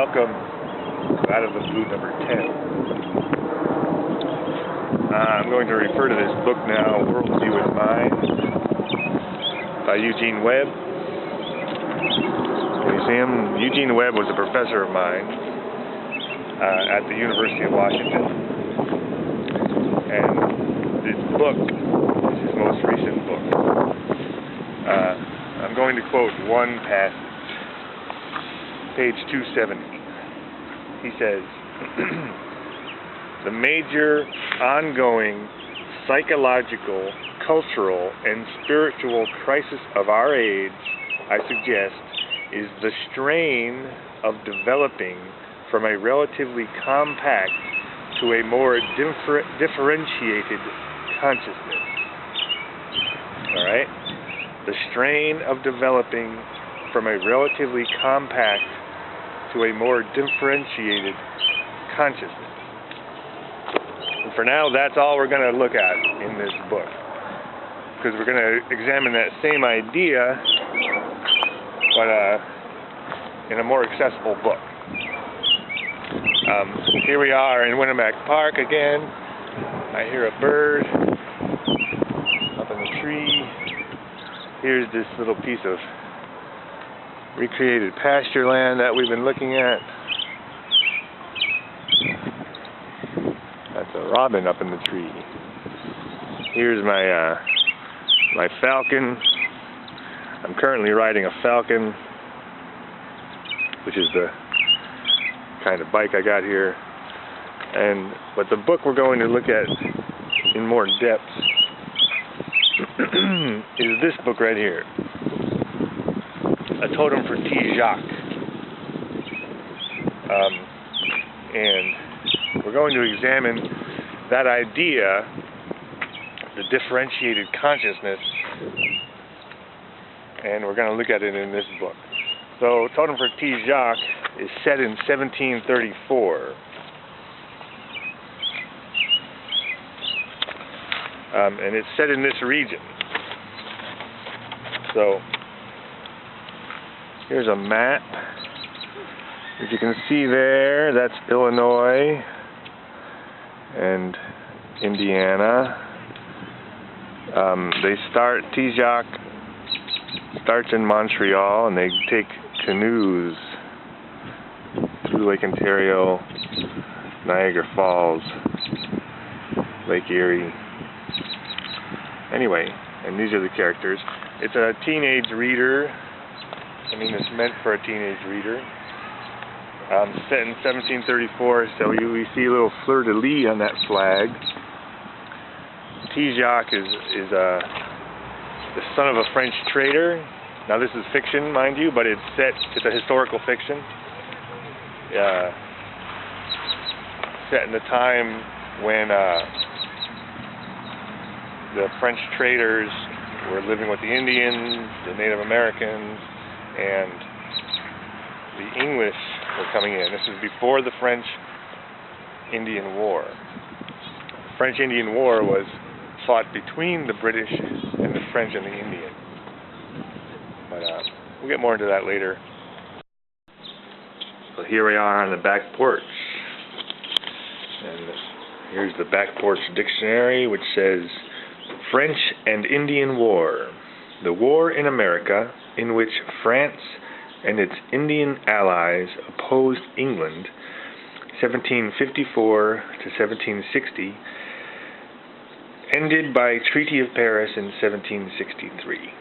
welcome out of the blue number 10. I'm going to refer to this book now, Worldview in Mind, by Eugene Webb. Can you see him? Eugene Webb was a professor of mine at the University of Washington. And this book is his most recent book. I'm going to quote one passage. Page 270. He says, the major ongoing psychological, cultural, and spiritual crisis of our age, I suggest, is the strain of developing from a relatively compact to a more differentiated consciousness. Alright? The strain of developing from a relatively compact to a more differentiated consciousness. And for now, that's all we're going to look at in this book. Because we're going to examine that same idea, but in a more accessible book. Here we are in Winnemac Park again. I hear a bird up in the tree. Here's this little piece of recreated pasture land that we've been looking at. That's a robin up in the tree. Here's my my falcon. I'm currently riding a falcon, which is the kind of bike I got here. But the book we're going to look at in more depth is this book right here. A Totem for Ti-Jacques. And we're going to examine that idea, the differentiated consciousness, and we're going to look at it in this book. So, Totem for Ti-Jacques is set in 1734. And it's set in this region. So, here's a map. As you can see there, that's Illinois and Indiana. Ti-Jacques starts in Montreal, and they take canoes through Lake Ontario, Niagara Falls, Lake Erie. Anyway, and these are the characters. It's a teenage reader. I mean, it's meant for a teenage reader. Set in 1734, so we see a little fleur-de-lis on that flag. Ti-Jacques is the son of a French trader. Now, this is fiction, mind you, but it's a historical fiction. Set in the time when the French traders were living with the Indians, the Native Americans, and the English were coming in. This is before the French-Indian War. The French-Indian War was fought between the British and the French and the Indian. But we'll get more into that later. So here we are on the back porch. And here's the back porch dictionary, which says, French and Indian War. The war in America in which France and its Indian allies opposed England, 1754 to 1760, ended by Treaty of Paris in 1763.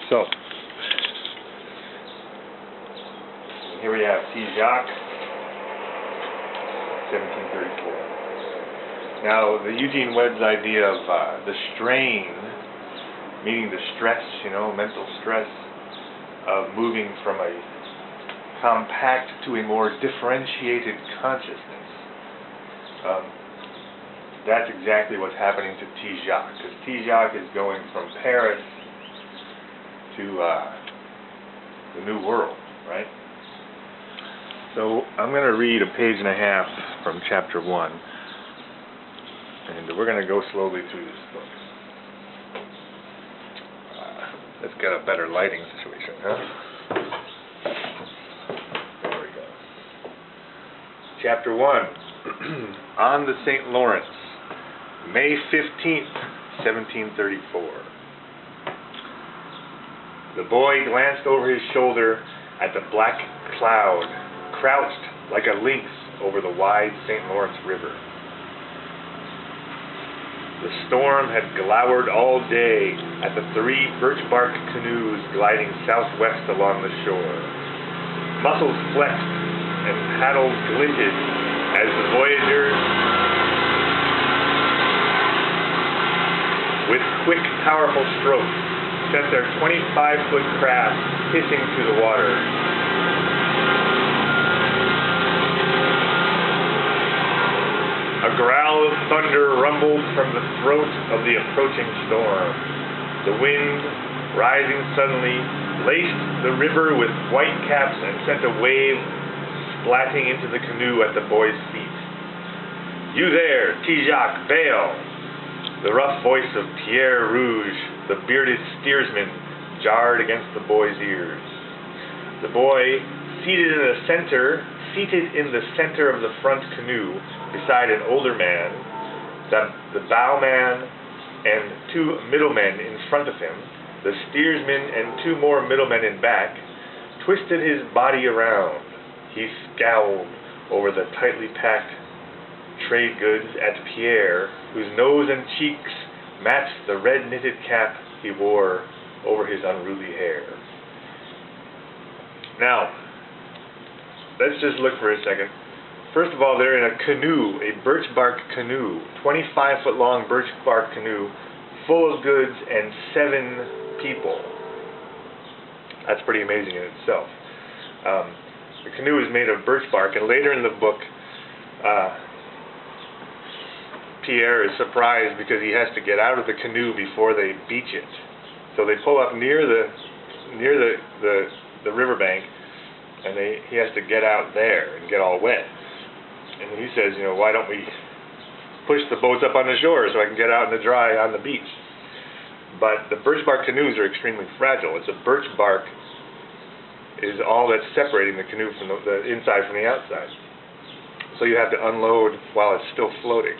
So, here we have Ti-Jacques, 1734. Now, the Eugene Webb's idea of the strain, meaning the stress, mental stress, of moving from a compact to a more differentiated consciousness. That's exactly what's happening to Ti-Jacques, because Ti-Jacques is going from Paris to the New World, right? So I'm going to read a page and a half from chapter 1, and we're going to go slowly through this book. Let's get a better lighting situation, huh? There we go. Chapter 1. On the St. Lawrence, May 15th, 1734. The boy glanced over his shoulder at the black cloud, crouched like a lynx over the wide St. Lawrence River. The storm had glowered all day at the 3 birch-bark canoes gliding southwest along the shore. Muscles flexed and paddles glinted as the voyagers, with quick, powerful strokes, sent their 25-foot craft hissing through the water. A growl of thunder rumbled from the throat of the approaching storm. The wind, rising suddenly, laced the river with white caps and sent a wave splatting into the canoe at the boy's feet. "You there, Ti-Jacques, bail!" The rough voice of Pierre Rouge, the bearded steersman, jarred against the boy's ears. The boy, seated in the center of the front canoe, beside an older man, the bowman and 2 middlemen in front of him, the steersman and 2 more middlemen in back, twisted his body around. He scowled over the tightly packed trade goods at Pierre, whose nose and cheeks matched the red knitted cap he wore over his unruly hair. Now, let's just look for a second. First of all, they're in a canoe, a birch bark canoe, 25-foot long birch bark canoe, full of goods and 7 people. That's pretty amazing in itself. The canoe is made of birch bark, and later in the book, Pierre is surprised because he has to get out of the canoe before they beach it. So they pull up near the riverbank, and he has to get out there and get all wet. And he says, why don't we push the boats up on the shore so I can get out in the dry on the beach? But the birch bark canoes are extremely fragile. It's a birch bark is all that's separating the canoe from the inside from the outside. So you have to unload while it's still floating.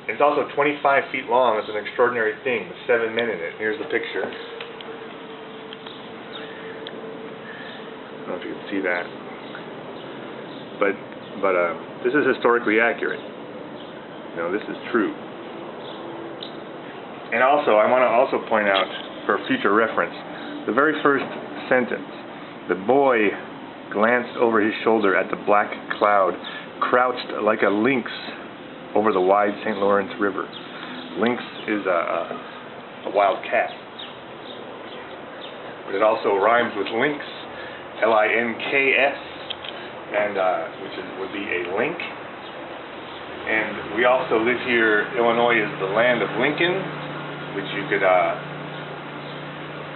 And it's also 25 feet long. It's an extraordinary thing with 7 men in it. Here's the picture. I don't know if you can see that. But this is historically accurate. This is true. And also, I want to also point out, for future reference, the very first sentence. The boy glanced over his shoulder at the black cloud, crouched like a lynx over the wide St. Lawrence River. Lynx is a wild cat. But it also rhymes with lynx, L-I-N-K-S, and would be a link. And we also live here. Illinois is the land of Lincoln, which you could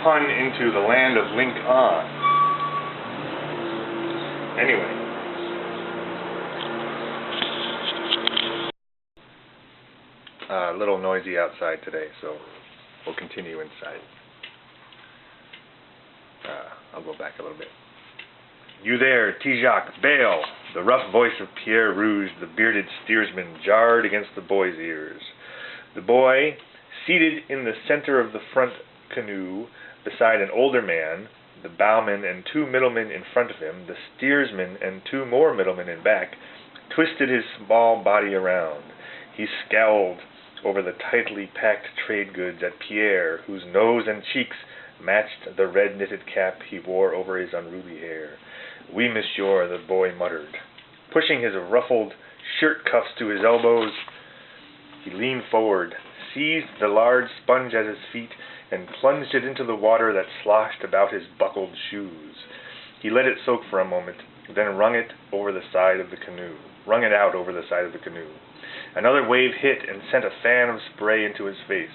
pun into the land of Lincoln. Anyway, a little noisy outside today, so we'll continue inside. I'll go back a little bit. "You there, Ti-Jacques, bail!" The rough voice of Pierre Rouge, the bearded steersman, jarred against the boy's ears. The boy, seated in the center of the front canoe, beside an older man, the bowman and 2 middlemen in front of him, the steersman and 2 more middlemen in back, twisted his small body around. He scowled over the tightly packed trade goods at Pierre, whose nose and cheeks matched the red knitted cap he wore over his unruly hair. "Oui, monsieur," the boy muttered. Pushing his ruffled shirt cuffs to his elbows, he leaned forward, seized the large sponge at his feet, and plunged it into the water that sloshed about his buckled shoes. He let it soak for a moment, then wrung it out over the side of the canoe. Another wave hit and sent a fan of spray into his face.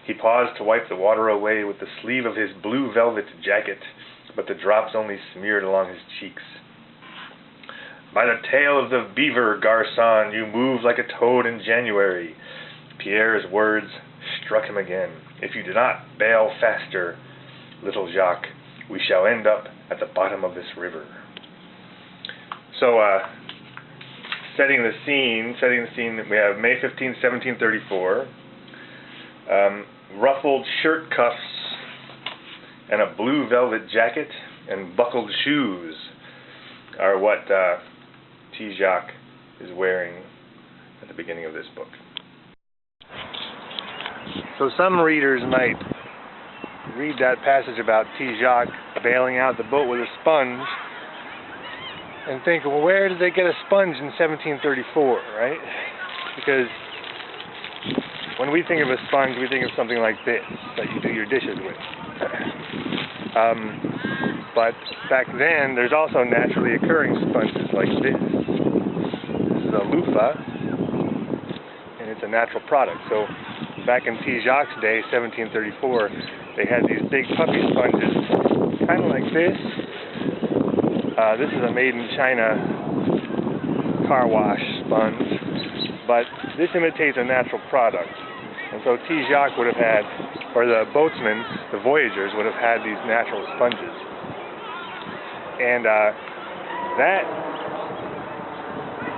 He paused to wipe the water away with the sleeve of his blue velvet jacket, but the drops only smeared along his cheeks. "By the tail of the beaver, garçon, you move like a toad in January." Pierre's words struck him again. "If you do not bail faster, little Jacques, we shall end up at the bottom of this river." So, setting the scene, we have May 15, 1734. Ruffled shirt cuffs and a blue velvet jacket and buckled shoes are what Ti-Jacques is wearing at the beginning of this book. So some readers might read that passage about Ti-Jacques bailing out the boat with a sponge and think, well, where did they get a sponge in 1734, right? Because when we think of a sponge, we think of something like this that you do your dishes with. But back then, there's also naturally occurring sponges like this. This is a loofah, and it's a natural product. So back in Ti-Jacques' day, 1734, they had these big puppy sponges, kind of like this. This is a made-in-China car wash sponge, but this imitates a natural product. And so Ti-Jacques would have had, or the boatsmen, the voyagers, would have had these natural sponges. And I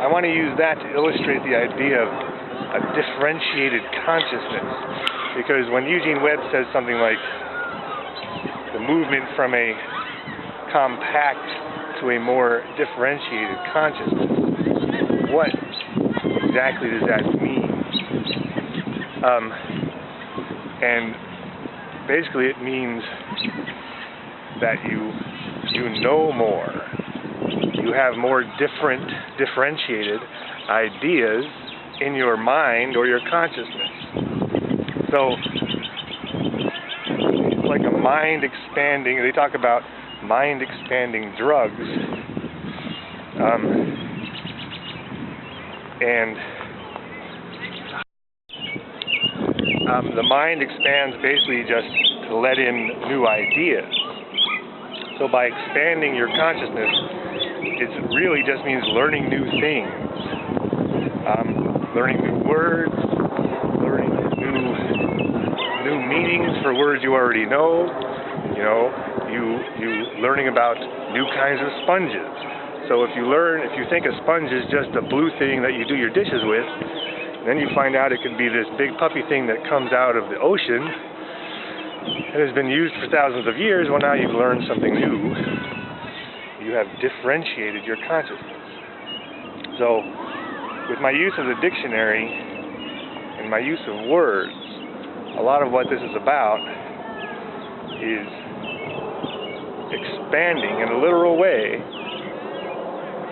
want to use that to illustrate the idea of a differentiated consciousness. Because when Eugene Webb says something like the movement from a compact to a more differentiated consciousness, what exactly does that mean? And basically it means that you know more. You have more differentiated ideas in your mind or your consciousness. So it's like a mind expanding, they talk about mind expanding drugs. The mind expands basically just to let in new ideas. So by expanding your consciousness, it really just means learning new things. Learning new words, learning new meanings for words you already know. You know, you learning about new kinds of sponges. So if you think a sponge is just a blue thing that you do your dishes with, then you find out it can be this big puppy thing that comes out of the ocean and has been used for thousands of years. Well, now you've learned something new. You have differentiated your consciousness. So with my use of the dictionary and my use of words, a lot of what this is about is expanding in a literal way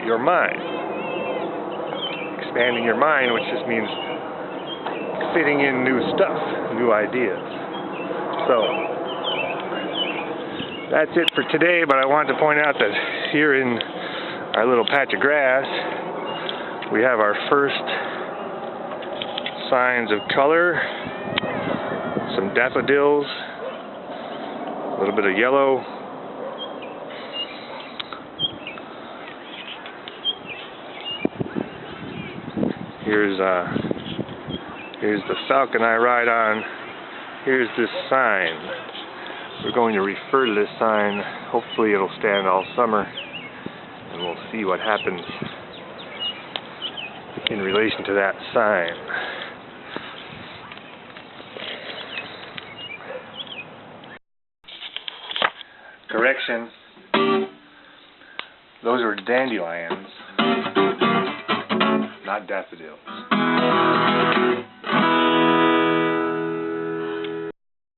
your mind. Expanding your mind, which just means fitting in new stuff, new ideas. So that's it for today, but I wanted to point out that here in our little patch of grass, we have our first signs of color, some daffodils, a little bit of yellow. Here's the falcon I ride on. Here's this sign. We're going to refer to this sign. Hopefully it'll stand all summer, and we'll see what happens in relation to that sign. Correction. Those are dandelions, not daffodils.